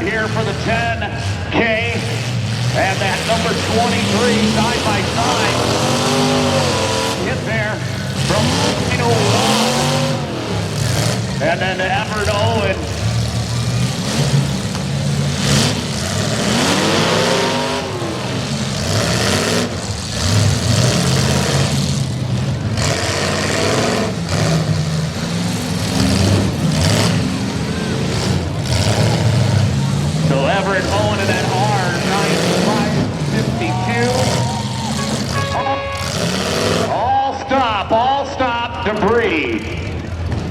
here for the 10K. And that number 23 side by side. Hit there from 901. And then Everett Owen. So Everett Owen in that R9552. All stop, debris.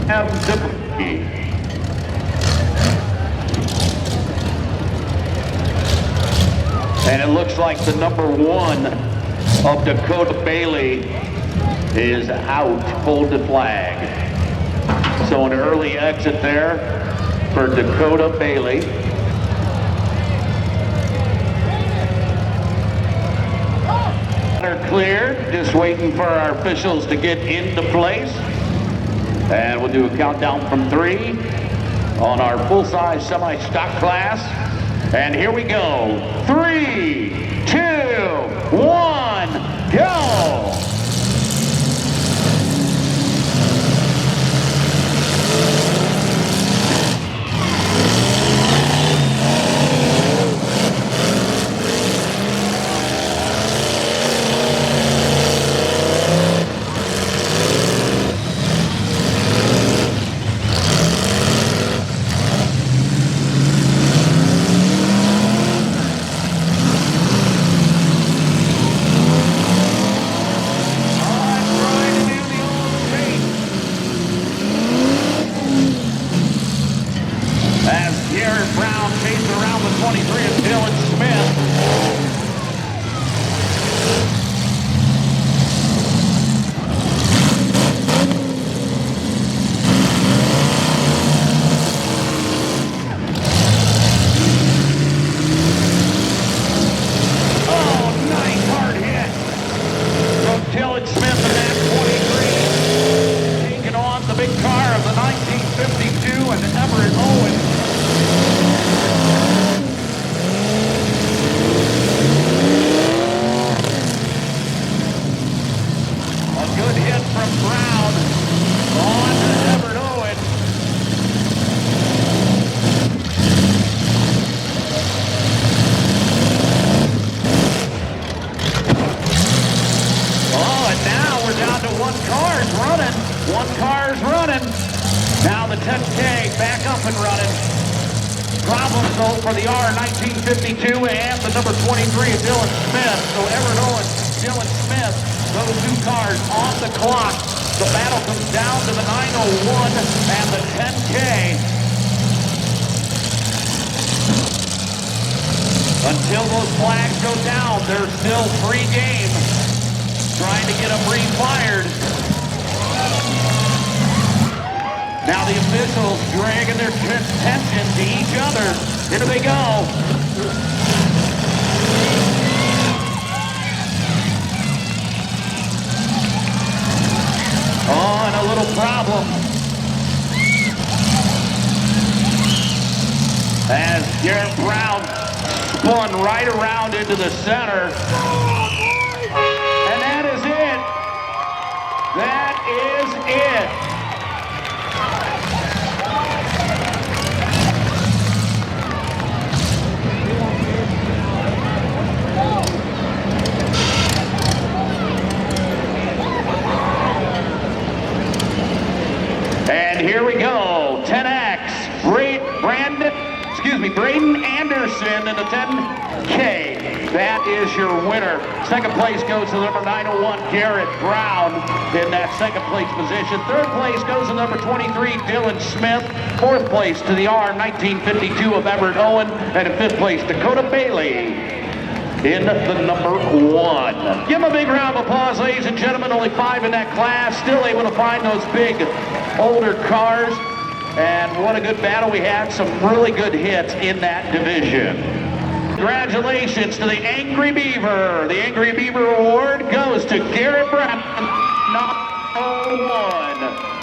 Have debris. And it looks like the number 1 of Dakota Bailey is out, pulled the flag. So an early exit there for Dakota Bailey. Cleared, just waiting for our officials to get into place. And we'll do a countdown from 3 on our full-size semi-stock class. And here we go. 3, 2, 1, go! Now the 10K back up and running. Problems though for the R1952 and the number 23 Dylan Smith. So Everett Owen, Dylan Smith, those two cars on the clock. The battle comes down to the 901 and the 10K. Until those flags go down, there's still free game. Trying to get them refired. Now the officials dragging their attention to each other. Here they go. Oh, and a little problem. As Garrett Brown spun right around into the center. And that is it. That is it. And here we go, 10X, Braden Anderson in the 10K. That is your winner. Second place goes to number 901, Garrett Brown in that second place position. Third place goes to number 23, Dylan Smith. Fourth place to the R1952 of Everett Owen. And in fifth place, Dakota Bailey in the number 1. Give them a big round of applause, ladies and gentlemen. Only 5 in that class. Still able to find those big, older cars. And what a good battle we had. Some really good hits in that division. Congratulations to the Angry Beaver. The Angry Beaver Award goes to Garrett Brown, number 1.